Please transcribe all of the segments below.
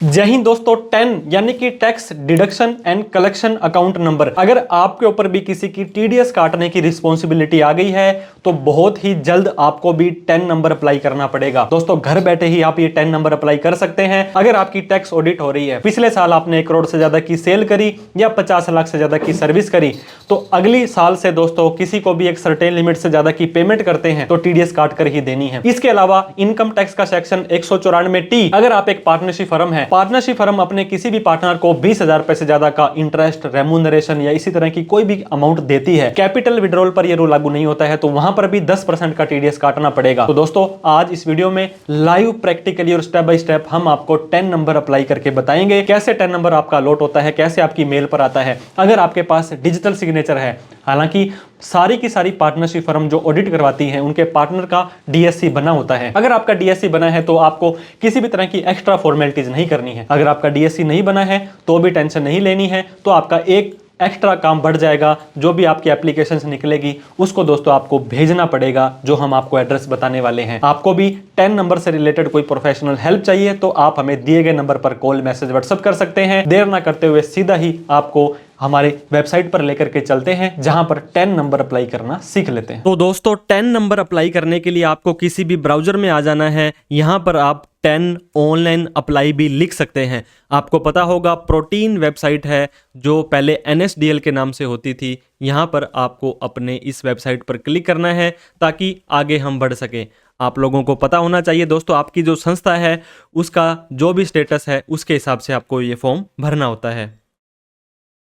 जय हिंद दोस्तों। 10 यानी कि tax deduction and collection account number, अगर आपके ऊपर भी किसी की टीडीएस काटने की रिस्पॉन्सिबिलिटी आ गई है तो बहुत ही जल्द आपको भी 10 नंबर अप्लाई करना पड़ेगा। दोस्तों घर बैठे ही आप ये 10 नंबर अप्लाई कर सकते हैं। अगर आपकी टैक्स ऑडिट हो रही है, पिछले साल आपने 1 करोड़ से ज्यादा की सेल करी या 50 लाख से ज्यादा की सर्विस करी, तो अगली साल से दोस्तों किसी को भी एक सर्टेन लिमिट से ज्यादा की पेमेंट करते हैं तो टीडीएस काट कर ही देनी है। इसके अलावा इनकम टैक्स का सेक्शन 194T, अगर आप एक पार्टनरशिप फर्म है, पार्टनरशिप फर्म अपने किसी भी पार्टनर को 20,000 रुपए से ज्यादा का इंटरेस्ट, रेम्यूनरेशन या इसी तरह की कोई भी अमाउंट देती है, कैपिटल विड्रॉल पर यह रूल लागू नहीं होता है, तो वहां पर भी 10% का टीडीएस काटना पड़ेगा। तो दोस्तों आज इस वीडियो में लाइव प्रैक्टिकली और स्टेप बाय स्टेप हम आपको 10 नंबर अप्लाई करके बताएंगे कैसे 10 नंबर आपका अलॉट होता है, कैसे आपकी मेल पर आता है। अगर आपके पास डिजिटल सिग्नेचर है, हालांकि सारी की सारी पार्टनरशिप फर्म जो ऑडिट करवाती हैं उनके पार्टनर का डीएससी बना होता है। अगर आपका डीएससी बना है तो आपको किसी भी तरह की एक्स्ट्रा फॉर्मेलिटीज नहीं करनी है। अगर आपका डीएससी नहीं बना है तो भी टेंशन नहीं लेनी है, तो आपका एक एक्स्ट्रा काम बढ़ जाएगा। जो भी आपकी एप्लीकेशन निकलेगी उसको दोस्तों आपको भेजना पड़ेगा, जो हम आपको एड्रेस बताने वाले हैं। आपको भी 10 नंबर से रिलेटेड कोई प्रोफेशनल हेल्प चाहिए तो आप हमें दिए गए नंबर पर कॉल, मैसेज, व्हाट्सएप कर सकते हैं। देर ना करते हुए सीधा ही आपको हमारे वेबसाइट पर लेकर के चलते हैं, जहां पर 10 नंबर अप्लाई करना सीख लेते हैं। तो दोस्तों 10 नंबर अप्लाई करने के लिए आपको किसी भी ब्राउजर में आ जाना है। यहां पर आप 10 ऑनलाइन अप्लाई भी लिख सकते हैं। आपको पता होगा प्रोटीन वेबसाइट है जो पहले NSDL के नाम से होती थी। यहां पर आपको अपने इस वेबसाइट पर क्लिक करना है ताकि आगे हम बढ़ सकें। आप लोगों को पता होना चाहिए दोस्तों, आपकी जो संस्था है उसका जो भी स्टेटस है उसके हिसाब से आपको ये फॉर्म भरना होता है।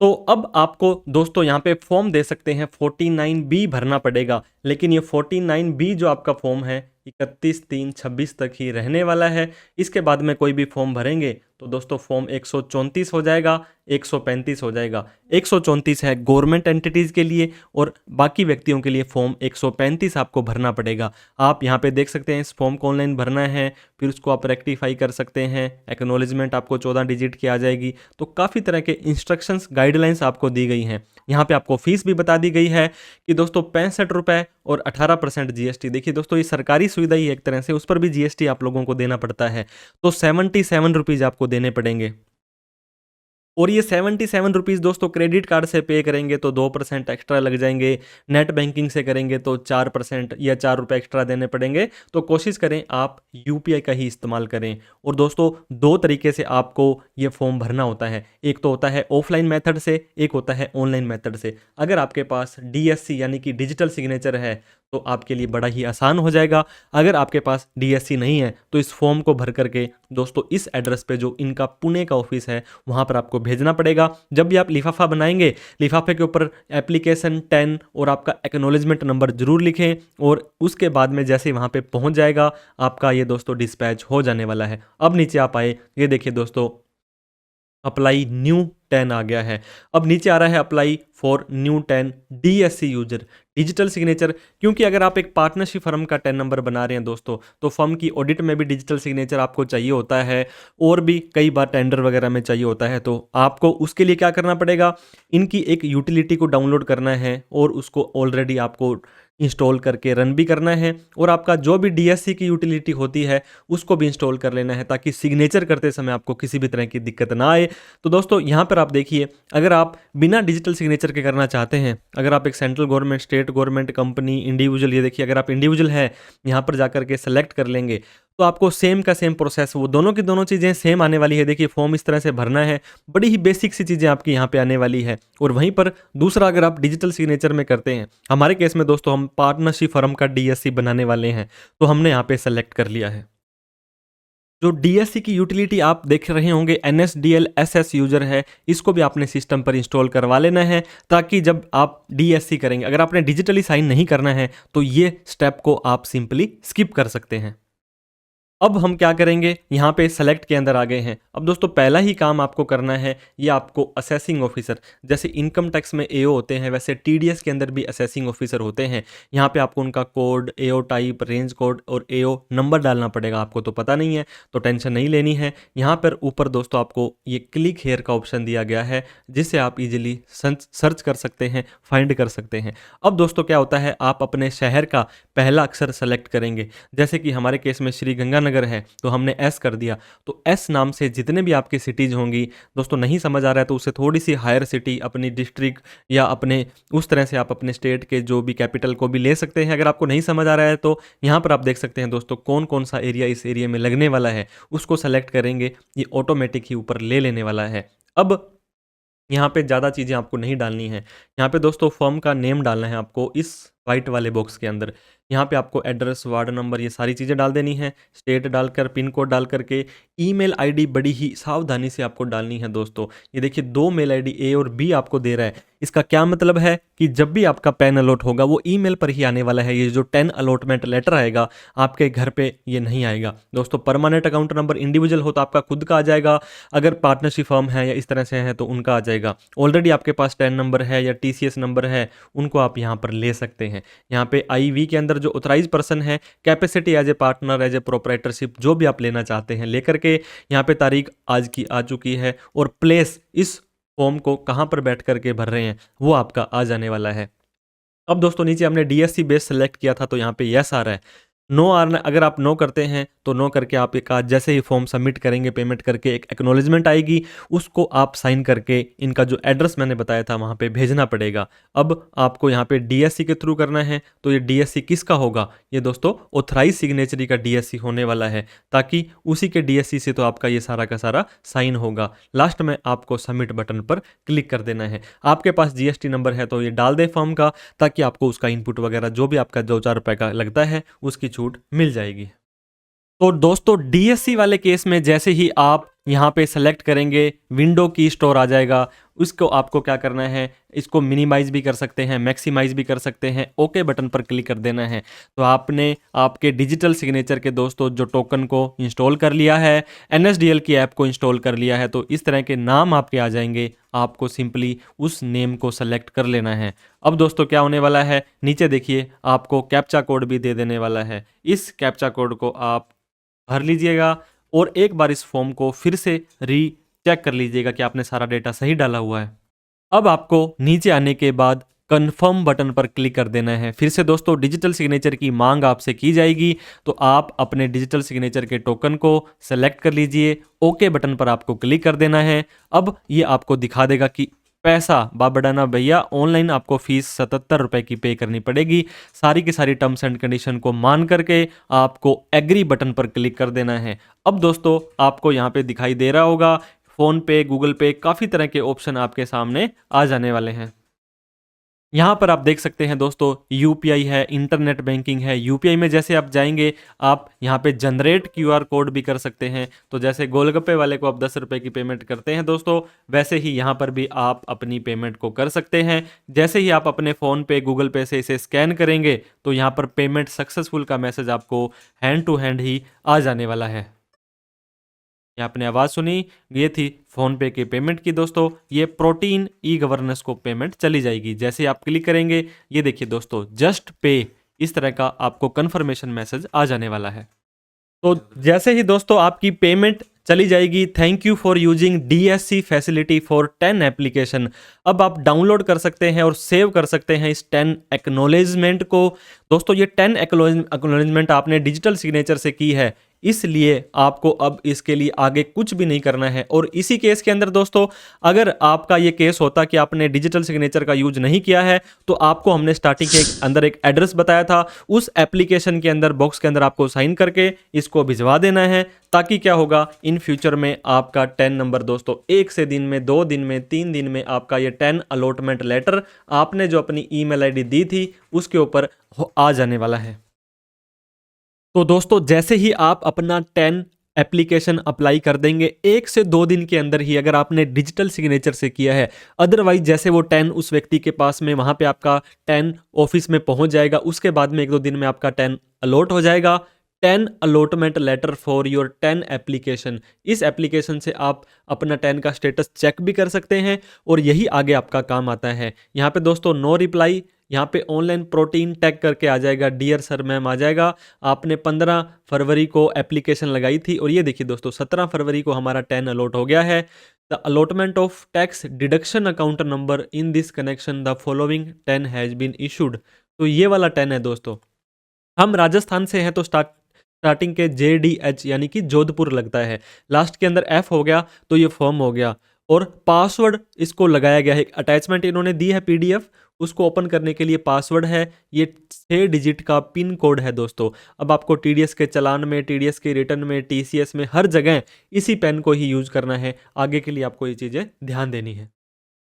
तो अब आपको दोस्तों यहाँ पे फॉर्म दे सकते हैं 49B भरना पड़ेगा, लेकिन ये 49B जो आपका फॉर्म है 31/3/26 तक ही रहने वाला है। इसके बाद में कोई भी फॉर्म भरेंगे तो दोस्तों फॉर्म 134 हो जाएगा, 135 हो जाएगा। 134 है गवर्नमेंट एंटिटीज़ के लिए और बाकी व्यक्तियों के लिए फॉर्म 135 आपको भरना पड़ेगा। आप यहाँ पे देख सकते हैं इस फॉर्म को ऑनलाइन भरना है, फिर उसको आप रेक्टिफाई कर सकते हैं। एक्नॉलेजमेंट आपको 14 डिजिट की आ जाएगी। तो काफ़ी तरह के इंस्ट्रक्शंस, गाइडलाइंस आपको दी गई हैं। यहाँ पे आपको फीस भी बता दी गई है कि दोस्तों 65 रुपये और 18% GST। देखिए दोस्तों ये सरकारी सुविधा ही एक तरह से, उस पर भी GST आप लोगों को देना पड़ता है, तो 77 रुपीज़ आपको देने पड़ेंगे। और ये 77 रुपीज़ दोस्तों क्रेडिट कार्ड से पे करेंगे तो 2% एक्स्ट्रा लग जाएंगे। नेट बैंकिंग से करेंगे तो 4% या 4 रुपये एक्स्ट्रा देने पड़ेंगे। तो कोशिश करें आप UPI का ही इस्तेमाल करें। और दोस्तों 2 तरीके से आपको ये फॉर्म भरना होता है। एक तो होता है ऑफलाइन मेथड से, एक होता है ऑनलाइन मेथड से। अगर आपके पास DSC यानी कि डिजिटल सिग्नेचर है तो आपके लिए बड़ा ही आसान हो जाएगा। अगर आपके पास DSC नहीं है तो इस फॉर्म को भर करके दोस्तों इस एड्रेस पे जो इनका पुणे का ऑफिस है वहाँ पर आपको भेजना पड़ेगा। जब भी आप लिफाफा बनाएंगे, लिफाफे के ऊपर एप्लीकेशन 10 और आपका एक्नॉलेजमेंट नंबर जरूर लिखें, और उसके बाद में जैसे वहाँ पे पहुँच जाएगा आपका ये दोस्तों डिस्पैच हो जाने वाला है। अब नीचे आप आए, ये देखिए दोस्तों अप्लाई न्यू 10 आ गया है। अब नीचे आ रहा है apply for new 10 DSC user digital signature. क्योंकि अगर आप एक पार्टनरशिप फर्म का 10 नंबर बना रहे हैं दोस्तों, तो फर्म की ऑडिट में भी डिजिटल सिग्नेचर आपको चाहिए होता है, और भी कई बार टेंडर वगैरह में चाहिए होता है। तो आपको उसके लिए क्या करना पड़ेगा, इनकी एक यूटिलिटी को डाउनलोड करना है और उसको ऑलरेडी आपको इंस्टॉल करके रन भी करना है, और आपका जो भी DSC की यूटिलिटी होती है उसको भी इंस्टॉल कर लेना है ताकि सिग्नेचर करते समय आपको किसी भी तरह की दिक्कत ना आए। तो दोस्तों यहाँ पर आप देखिए, अगर आप बिना डिजिटल सिग्नेचर के करना चाहते हैं, अगर आप एक central government, state government, company, individual, ये देखिए अगर आप इंडिविजुअल है यहाँ पर जाकर के सेलेक्ट कर लेंगे तो आपको सेम का सेम प्रोसेस, वो दोनों की दोनों चीज़ें सेम आने वाली है। देखिए फॉर्म इस तरह से भरना है, बड़ी ही बेसिक सी चीज़ें आपकी यहाँ पे आने वाली है। और वहीं पर दूसरा, अगर आप डिजिटल सिग्नेचर में करते हैं, हमारे केस में दोस्तों हम पार्टनरशिप फर्म का DSC बनाने वाले हैं, तो हमने यहाँ पे सेलेक्ट कर लिया है। जो DSC की यूटिलिटी आप देख रहे होंगे NSDL SS यूजर है, इसको भी आपने सिस्टम पर इंस्टॉल करवा लेना है, ताकि जब आप DSC करेंगे, अगर आपने डिजिटली साइन नहीं करना है तो ये स्टेप को आप सिंपली स्किप कर सकते हैं। अब हम क्या करेंगे, यहाँ पे सेलेक्ट के अंदर आ गए हैं। अब दोस्तों पहला ही काम आपको करना है, ये आपको असेसिंग ऑफिसर, जैसे इनकम टैक्स में AO होते हैं वैसे TDS के अंदर भी असेसिंग ऑफिसर होते हैं। यहाँ पे आपको उनका code, AO type, range code और AO नंबर डालना पड़ेगा। आपको तो पता नहीं है तो टेंशन नहीं लेनी है। यहाँ पर ऊपर दोस्तों आपको ये क्लिक हेयर का ऑप्शन दिया गया है, जिससे आप इजिली सर्च कर सकते हैं, फाइंड कर सकते हैं। अब दोस्तों क्या होता है, आप अपने शहर का पहला अक्षर सेलेक्ट करेंगे। जैसे कि हमारे केस में श्री गंगानगर नगर है तो हमने एस कर दिया। तो एस नाम से जितने भी आपकी सिटीज़ होंगी दोस्तों, नहीं समझ आ रहा है तो उससे थोड़ी सी हायर सिटी, अपनी डिस्ट्रिक्ट या अपने उस तरह से आप अपने स्टेट के जो भी कैपिटल को भी ले सकते हैं। अगर आपको नहीं समझ आ रहा है तो यहाँ पर आप देख सकते हैं दोस्तों कौन कौन सा एरिया इस एरिया में लगने वाला है, उसको सेलेक्ट करेंगे, ये ऑटोमेटिक ही ऊपर ले लेने वाला है। अब यहाँ पे ज़्यादा चीज़ें आपको नहीं डालनी है। यहाँ पे दोस्तों फर्म का नेम डालना है आपको इस वाइट वाले बॉक्स के अंदर। यहाँ पे आपको एड्रेस, वार्ड नंबर, ये सारी चीज़ें डाल देनी है। स्टेट डालकर, पिन कोड डाल करके, ईमेल आईडी बड़ी ही सावधानी से आपको डालनी है दोस्तों। ये देखिए 2 मेल आईडी ए और बी आपको दे रहा है। इसका क्या मतलब है कि जब भी आपका पेन अलॉट होगा वो ईमेल पर ही आने वाला है। ये जो 10 अलॉटमेंट लेटर आएगा आपके घर पे ये नहीं आएगा दोस्तों। परमानेंट अकाउंट नंबर इंडिविजुअल हो तो आपका खुद का आ जाएगा, अगर पार्टनरशिप फर्म है या इस तरह से है तो उनका आ जाएगा। ऑलरेडी आपके पास 10 नंबर है या TCS नंबर है, उनको आप यहाँ पर ले सकते हैं। यहाँ पे IV के अंदर जो ऑथराइज पर्सन है, capacity as a partner, as a proprietorship, जो भी आप लेना चाहते हैं लेकर के, यहाँ पे तारीख आज की आ चुकी है और प्लेस, इस फॉर्म को कहाँ पर बैठ करके भर रहे हैं वो आपका आ जाने वाला है। अब दोस्तों नीचे हमने DSC बेस सेलेक्ट किया था तो यहाँ पे यस आ रहा है। नो आना, अगर आप नो करते हैं तो नो करके आप एक आज जैसे ही फॉर्म सबमिट करेंगे, पेमेंट करके एक एक्नॉलेजमेंट आएगी, उसको आप साइन करके इनका जो एड्रेस मैंने बताया था वहाँ पे भेजना पड़ेगा। अब आपको यहाँ पे DSC के थ्रू करना है तो ये DSC किसका होगा, ये दोस्तों ऑथराइज सिग्नेचरी का DSC होने वाला है, ताकि उसी के DSC से तो आपका ये सारा का सारा साइन होगा। लास्ट में आपको सबमिट बटन पर क्लिक कर देना है। आपके पास GST नंबर है तो ये डाल दे फॉर्म का, ताकि आपको उसका इनपुट वगैरह जो भी आपका 2-4 रुपए का लगता है उसकी छूट मिल जाएगी। तो दोस्तों DSC वाले केस में जैसे ही आप यहाँ पे सेलेक्ट करेंगे, विंडो की स्टोर आ जाएगा। उसको आपको क्या करना है, इसको मिनिमाइज भी कर सकते हैं, मैक्सिमाइज भी कर सकते हैं, ओके बटन पर क्लिक कर देना है। तो आपने आपके डिजिटल सिग्नेचर के दोस्तों जो टोकन को इंस्टॉल कर लिया है, NSDL की ऐप को इंस्टॉल कर लिया है, तो इस तरह के नाम आपके आ जाएंगे। आपको सिंपली उस नेम को सेलेक्ट कर लेना है। अब दोस्तों क्या होने वाला है, नीचे देखिए आपको कैप्चा कोड भी दे देने वाला है। इस कैप्चा कोड को आप भर लीजिएगा और एक बार इस फॉर्म को फिर से चेक कर लीजिएगा कि आपने सारा डेटा सही डाला हुआ है। अब आपको नीचे आने के बाद कन्फर्म बटन पर क्लिक कर देना है। फिर से दोस्तों डिजिटल सिग्नेचर की मांग आपसे की जाएगी, तो आप अपने डिजिटल सिग्नेचर के टोकन को सेलेक्ट कर लीजिए, ओके बटन पर आपको क्लिक कर देना है। अब ये आपको दिखा देगा कि पैसा बाबडाना भैया, ऑनलाइन आपको फीस 77 रुपए की पे करनी पड़ेगी। सारी की सारी टर्म्स एंड कंडीशन को मान करके आपको एग्री बटन पर क्लिक कर देना है। अब दोस्तों आपको यहाँ पे दिखाई दे रहा होगा फोन पे, गूगल पे, काफ़ी तरह के ऑप्शन आपके सामने आ जाने वाले हैं। यहाँ पर आप देख सकते हैं दोस्तों UPI है, इंटरनेट बैंकिंग है। UPI में जैसे आप जाएंगे आप यहाँ पे जनरेट QR कोड भी कर सकते हैं। तो जैसे गोलगप्पे वाले को आप 10 रुपए की पेमेंट करते हैं दोस्तों, वैसे ही यहाँ पर भी आप अपनी पेमेंट को कर सकते हैं। जैसे ही आप अपने फ़ोन पे, गूगल पे से इसे स्कैन करेंगे तो यहाँ पर पेमेंट सक्सेसफुल का मैसेज आपको हैंड टू हैंड ही आ जाने वाला है। ये आपने आवाज़ सुनी, ये थी फ़ोन पे की पेमेंट की दोस्तों। ये प्रोटीन ई-गवर्नेंस को पेमेंट चली जाएगी। जैसे आप क्लिक करेंगे ये देखिए दोस्तों जस्ट पे, इस तरह का आपको कन्फर्मेशन मैसेज आ जाने वाला है। तो जैसे ही दोस्तों आपकी पेमेंट चली जाएगी, thank you for using DSC facility for 10 application. अब आप डाउनलोड कर सकते हैं और सेव कर सकते हैं इस 10 एक्नॉलेजमेंट को। दोस्तों ये 10 एक्नॉलेजमेंट आपने डिजिटल सिग्नेचर से की है, इसलिए आपको अब इसके लिए आगे कुछ भी नहीं करना है। और इसी केस के अंदर दोस्तों अगर आपका ये केस होता कि आपने डिजिटल सिग्नेचर का यूज नहीं किया है, तो आपको हमने स्टार्टिंग के अंदर एक एड्रेस बताया था, उस एप्लीकेशन के अंदर बॉक्स के अंदर आपको साइन करके इसको भिजवा देना है, ताकि क्या होगा इन फ्यूचर में आपका 10 नंबर दोस्तों 1 से दिन में, 2 दिन में, 3 दिन में आपका ये 10 अलॉटमेंट लेटर आपने जो अपनी ईमेल आईडी दी थी उसके ऊपर आ जाने वाला है। तो दोस्तों जैसे ही आप अपना 10 एप्लीकेशन अप्लाई कर देंगे 1 से 2 दिन के अंदर ही, अगर आपने डिजिटल सिग्नेचर से किया है, अदरवाइज जैसे वो 10 उस व्यक्ति के पास में वहां पे आपका 10 ऑफिस में पहुंच जाएगा, उसके बाद में 1-2 दिन में आपका 10 अलॉट हो जाएगा। 10 allotment letter for your 10 application. इस एप्लीकेशन से आप अपना 10 का स्टेटस चेक भी कर सकते हैं और यही आगे आपका काम आता है। यहाँ पे दोस्तों नो रिप्लाई, यहाँ पे ऑनलाइन प्रोटीन टैग करके आ जाएगा, डियर सर मैम आ जाएगा। आपने 15 फरवरी को एप्लीकेशन लगाई थी और ये देखिए दोस्तों 17 फरवरी को हमारा 10 अलॉट हो गया है। The allotment of tax deduction account number in this connection the following 10 has been issued. तो ये वाला 10 है दोस्तों। हम राजस्थान से हैं तो स्टार्टिंग के JDH यानी कि जोधपुर लगता है, लास्ट के अंदर F हो गया तो ये फॉर्म हो गया, और पासवर्ड इसको लगाया गया है। एक अटैचमेंट इन्होंने दी है PDF, उसको ओपन करने के लिए पासवर्ड है, ये 6 डिजिट का पिन कोड है दोस्तों। अब आपको TDS के चालान में, TDS के रिटर्न में, TCS में, हर जगह इसी पेन को ही यूज करना है। आगे के लिए आपको ये चीज़ें ध्यान देनी है।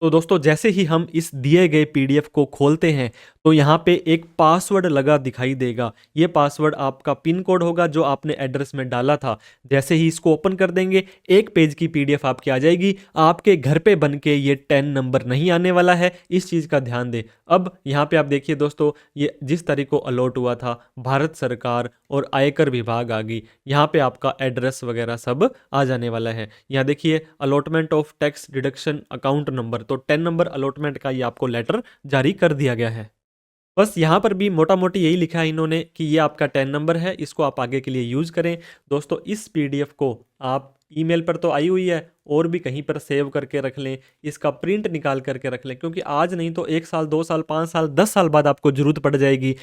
तो दोस्तों जैसे ही हम इस दिए गए PDF को खोलते हैं तो यहाँ पे एक पासवर्ड लगा दिखाई देगा। ये पासवर्ड आपका पिन कोड होगा जो आपने एड्रेस में डाला था। जैसे ही इसको ओपन कर देंगे, एक पेज की PDF आपकी आ जाएगी। आपके घर पे बन के ये 10 नंबर नहीं आने वाला है, इस चीज़ का ध्यान दें। अब यहाँ पे आप देखिए दोस्तों, ये जिस तारीख को अलॉट हुआ था, भारत सरकार और आयकर विभाग आ गई, यहाँ पे आपका एड्रेस वगैरह सब आ जाने वाला है। यहाँ देखिए allotment of tax deduction account number, तो 10 नंबर अलॉटमेंट का ये आपको लेटर जारी कर दिया गया है। बस यहाँ पर भी मोटा मोटी यही लिखा है इन्होंने कि ये आपका 10 नंबर है, इसको आप आगे के लिए यूज़ करें। दोस्तों इस PDF को आप ईमेल पर तो आई हुई है, और भी कहीं पर सेव करके रख लें, इसका प्रिंट निकाल करके रख लें, क्योंकि आज नहीं तो 1 साल, 2 साल, 5 साल, 10 साल बाद आपको ज़रूरत पड़ जाएगी,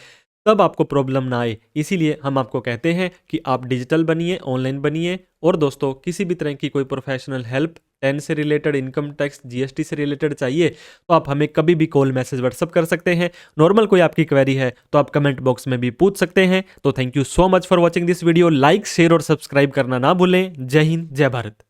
तब आपको प्रॉब्लम ना आए। इसीलिए हम आपको कहते हैं कि आप डिजिटल बनिए, ऑनलाइन बनिए। और दोस्तों किसी भी तरह की कोई प्रोफेशनल हेल्प 10 से रिलेटेड, इनकम टैक्स, GST से रिलेटेड चाहिए तो आप हमें कभी भी कॉल, मैसेज, व्हाट्सअप कर सकते हैं। नॉर्मल कोई आपकी क्वेरी है तो आप कमेंट बॉक्स में भी पूछ सकते हैं। तो thank you so much for watching this video. Like, share और सब्सक्राइब करना ना भूलें। जय हिंद, जय भारत।